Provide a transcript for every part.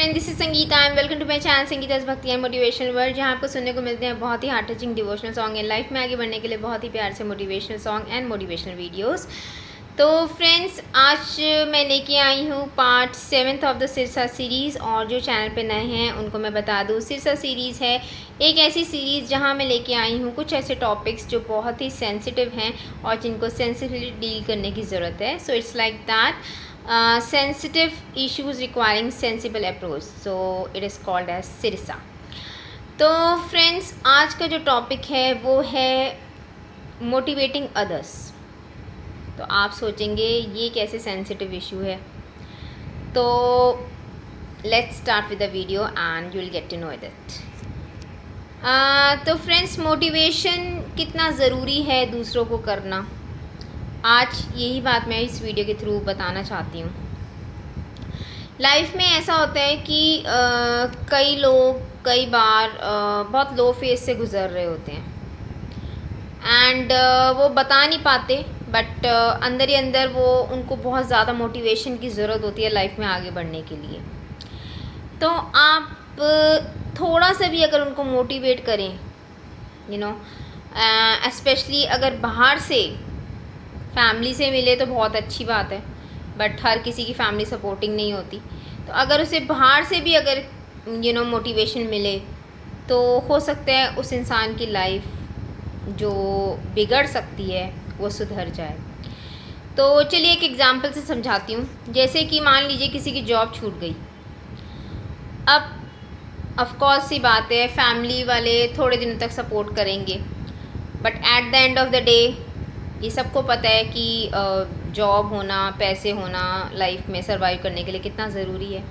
Friend, this is Sangeeta and welcome to my channel Sangeeta's Bhakti and motivational world, जहाँ आपको सुनने को मिलते हैं बहुत ही heart touching devotional song and life में आगे बढ़ने के लिए बहुत ही प्यार से motivational song and motivational videos. तो फ्रेंड्स, आज मैं लेके आई हूँ part 7 of the Sirsa series. और जो चैनल पे नए हैं उनको मैं बता दूँ, सिरसा सीरीज़ है एक ऐसी सीरीज़ जहाँ मैं लेके आई हूँ कुछ ऐसे टॉपिक्स जो बहुत ही सेंसिटिव हैं और जिनको सेंसिटिवली डील करने की ज़रूरत है। So it's like that sensitive issues requiring sensible approach, so it is called as Sirsa. तो फ्रेंड्स, आज का जो टॉपिक है वो है मोटिवेटिंग अदर्स। तो आप सोचेंगे ये कैसे सेंसिटिव इशू है, तो let's start with the video and you will get to know that. तो फ्रेंड्स, मोटिवेशन कितना ज़रूरी है दूसरों को करना, आज यही बात मैं इस वीडियो के थ्रू बताना चाहती हूँ। लाइफ में ऐसा होता है कि कई लोग कई बार बहुत लो फेज से गुज़र रहे होते हैं एंड वो बता नहीं पाते, बट अंदर ही अंदर वो उनको बहुत ज़्यादा मोटिवेशन की ज़रूरत होती है लाइफ में आगे बढ़ने के लिए। तो आप थोड़ा सा भी अगर उनको मोटिवेट करें, यू नो, एस्पेशली अगर बाहर से फैमिली से मिले तो बहुत अच्छी बात है, बट हर किसी की फैमिली सपोर्टिंग नहीं होती। तो अगर उसे बाहर से भी अगर मोटिवेशन मिले तो हो सकता है उस इंसान की लाइफ जो बिगड़ सकती है वो सुधर जाए। तो चलिए एक एग्जांपल से समझाती हूँ। जैसे कि मान लीजिए किसी की जॉब छूट गई। अब ऑफ कोर्स सी बात है, फैमिली वाले थोड़े दिनों तक सपोर्ट करेंगे, but at the end of the day ये सबको पता है कि जॉब होना, पैसे होना लाइफ में सर्वाइव करने के लिए कितना ज़रूरी है।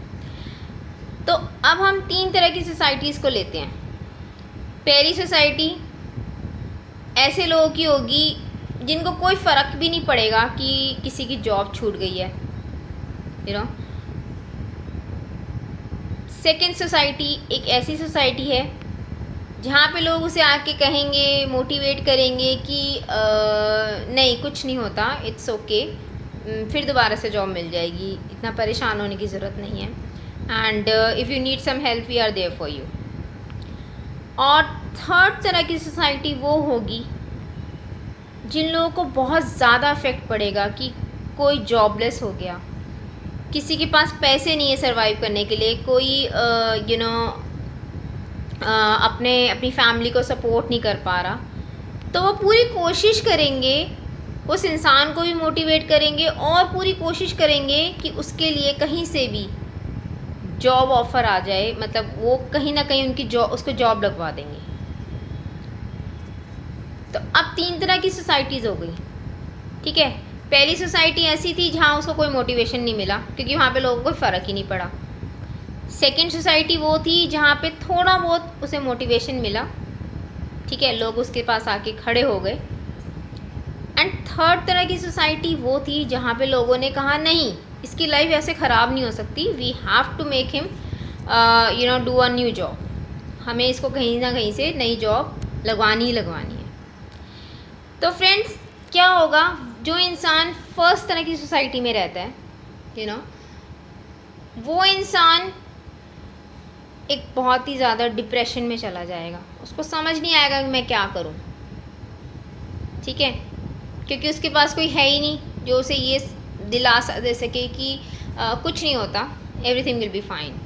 तो अब हम 3 तरह की सोसाइटीज़ को लेते हैं। पहली सोसाइटी ऐसे लोगों की होगी जिनको कोई फ़र्क भी नहीं पड़ेगा कि किसी की जॉब छूट गई है, यू नो। सेकेंड सोसाइटी एक ऐसी सोसाइटी है जहाँ पे लोग उसे आके कहेंगे, मोटिवेट करेंगे कि नहीं कुछ नहीं होता, इट्स ओके, फिर दोबारा से जॉब मिल जाएगी, इतना परेशान होने की ज़रूरत नहीं है, and if you need some help we are there for you. और थर्ड तरह की सोसाइटी वो होगी जिन लोगों को बहुत ज़्यादा इफ़ेक्ट पड़ेगा कि कोई जॉबलेस हो गया, किसी के पास पैसे नहीं है सर्वाइव करने के लिए, कोई अपनी फैमिली को सपोर्ट नहीं कर पा रहा। तो वो पूरी कोशिश करेंगे, उस इंसान को भी मोटिवेट करेंगे और पूरी कोशिश करेंगे कि उसके लिए कहीं से भी जॉब ऑफ़र आ जाए, मतलब वो कहीं ना कहीं उसको जॉब लगवा देंगे। तो अब 3 तरह की सोसाइटीज़ हो गई, ठीक है। पहली सोसाइटी ऐसी थी जहाँ उसको कोई मोटिवेशन नहीं मिला क्योंकि वहाँ पे लोगों को कोई फ़र्क ही नहीं पड़ा। सेकेंड सोसाइटी वो थी जहाँ पे थोड़ा बहुत उसे मोटिवेशन मिला, ठीक है, लोग उसके पास आके खड़े हो गए। एंड थर्ड तरह की सोसाइटी वो थी जहाँ पे लोगों ने कहा नहीं, इसकी लाइफ ऐसे ख़राब नहीं हो सकती, we have to make him do a new job, हमें इसको कहीं ना कहीं से नई जॉब लगवानी ही लगवानी है। तो फ्रेंड्स, क्या होगा, जो इंसान फर्स्ट तरह की सोसाइटी में रहता है, वो इंसान एक बहुत ही ज़्यादा डिप्रेशन में चला जाएगा, उसको समझ नहीं आएगा कि मैं क्या करूं, ठीक है, क्योंकि उसके पास कोई है ही नहीं जो उसे ये दिलासा दे सके कि कुछ नहीं होता, everything will be fine.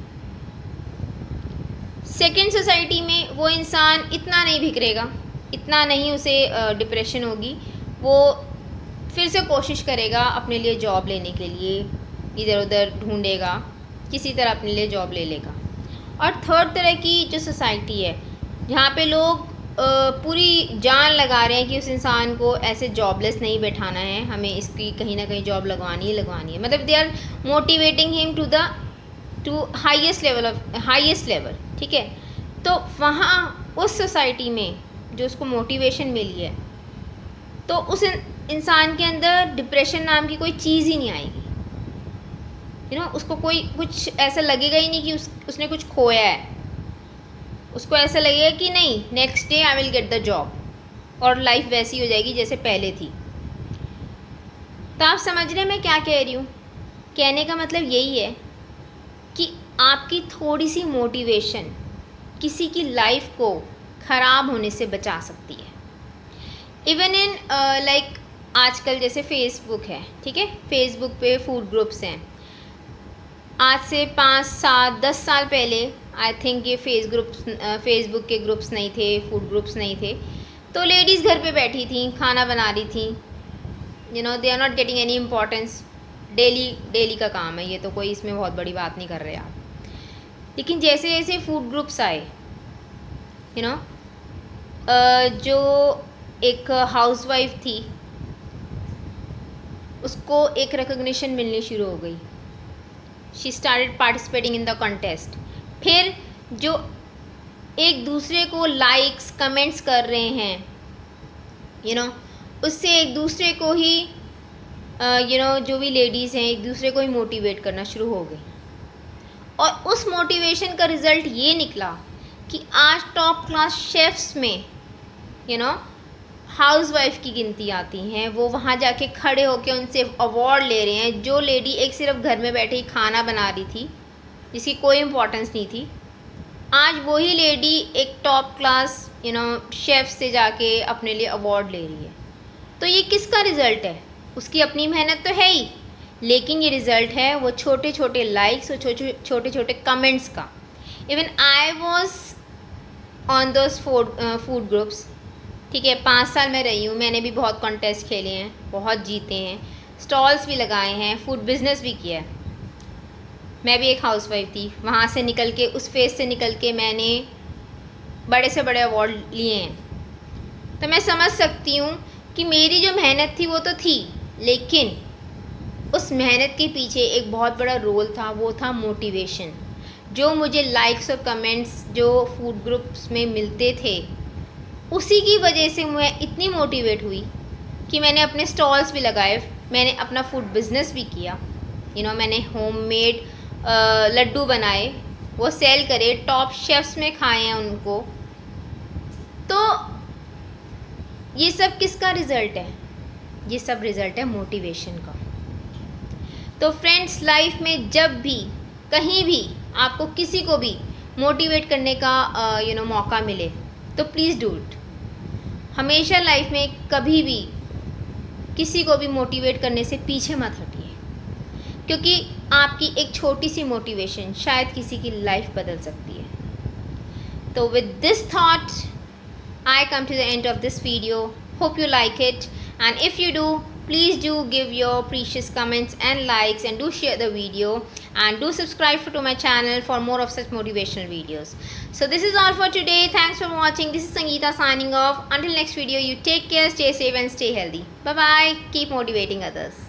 Second society में वो इंसान इतना नहीं बिखरेगा, इतना नहीं उसे डिप्रेशन होगी, वो फिर से कोशिश करेगा अपने लिए जॉब लेने के लिए, इधर उधर ढूंढेगा, किसी तरह अपने लिए जॉब ले लेगा। और थर्ड तरह की जो सोसाइटी है जहाँ पे लोग पूरी जान लगा रहे हैं कि उस इंसान को ऐसे जॉबलेस नहीं बैठाना है, हमें इसकी कहीं ना कहीं जॉब लगवानी ही लगवानी है, मतलब they are motivating him to highest level, ठीक है। तो वहाँ उस सोसाइटी में जो उसको मोटिवेशन मिली है, तो उस इंसान के अंदर डिप्रेशन नाम की कोई चीज़ ही नहीं आएगी, उसको कोई कुछ ऐसा लगेगा ही नहीं कि उसने कुछ खोया है। उसको ऐसा लगेगा कि नहीं, next day I will get the job, और लाइफ वैसी हो जाएगी जैसे पहले थी। तो आप समझ रहे हैं मैं क्या कह रही हूँ? कहने का मतलब यही है कि आपकी थोड़ी सी मोटिवेशन किसी की लाइफ को ख़राब होने से बचा सकती है। इवन इन लाइक आजकल जैसे फेसबुक है, ठीक है, फेसबुक पे फूड ग्रुप्स हैं। आज से 5, 7, 10 साल पहले आई थिंक ये फेसबुक के ग्रुप्स नहीं थे, फूड ग्रुप्स नहीं थे, तो लेडीज़ घर पे बैठी थी, खाना बना रही थी, they are not getting any importance. Daily का काम है ये, तो कोई इसमें बहुत बड़ी बात नहीं कर रहे आप। लेकिन जैसे जैसे फूड ग्रुप्स आए, जो एक हाउसवाइफ थी उसको एक रिकग्निशन मिलनी शुरू हो गई। She started participating in the contest. फिर जो एक दूसरे को लाइक्स कमेंट्स कर रहे हैं, उससे एक दूसरे को ही जो भी लेडीज़ हैं एक दूसरे को ही मोटिवेट करना शुरू हो गई। और उस मोटिवेशन का रिज़ल्ट ये निकला कि आज टॉप क्लास शेफ्स में हाउसवाइफ की गिनती आती हैं। वो वहाँ जाके खड़े होकर उनसे अवार्ड ले रहे हैं। जो लेडी एक सिर्फ घर में बैठे ही खाना बना रही थी, जिसकी कोई इम्पोर्टेंस नहीं थी, आज वही लेडी एक टॉप क्लास शेफ से जाके अपने लिए अवार्ड ले रही है। तो ये किसका रिज़ल्ट है? उसकी अपनी मेहनत तो है ही, लेकिन ये रिज़ल्ट है वो छोटे छोटे लाइक्स और छोटे छोटे कमेंट्स का। Even I was on those food groups, ठीक है, 5 साल में रही हूँ। मैंने भी बहुत कॉन्टेस्ट खेले हैं, बहुत जीते हैं, स्टॉल्स भी लगाए हैं, फूड बिज़नेस भी किया है। मैं भी एक हाउसवाइफ थी। वहाँ से निकल के, उस फेज़ से निकल के मैंने बड़े से बड़े अवार्ड लिए हैं। तो मैं समझ सकती हूँ कि मेरी जो मेहनत थी वो तो थी, लेकिन उस मेहनत के पीछे एक बहुत बड़ा रोल था, वो था मोटिवेशन। जो मुझे लाइक्स और कमेंट्स जो फूड ग्रुप्स में मिलते थे, उसी की वजह से मैं इतनी मोटिवेट हुई कि मैंने अपने स्टॉल्स भी लगाए, मैंने अपना फूड बिज़नेस भी किया। मैंने होममेड लड्डू बनाए, वो सेल करे, टॉप शेफ्स में खाए हैं उनको। तो ये सब किसका रिज़ल्ट है? ये सब रिज़ल्ट है मोटिवेशन का। तो फ्रेंड्स, लाइफ में जब भी कहीं भी आपको किसी को भी मोटिवेट करने का मौका मिले, तो प्लीज़ डू इट। हमेशा लाइफ में कभी भी किसी को भी मोटिवेट करने से पीछे मत हटिए, क्योंकि आपकी एक छोटी सी मोटिवेशन शायद किसी की लाइफ बदल सकती है। तो with this thought I come to the end of this video. Hope you like it, and if you do, please do give your precious comments and likes, and do share the video, and do subscribe to my channel for more of such motivational videos. So this is all for today. Thanks for watching. This is Sangeeta signing off. Until next video, you take care, stay safe and stay healthy. Bye bye. Keep motivating others.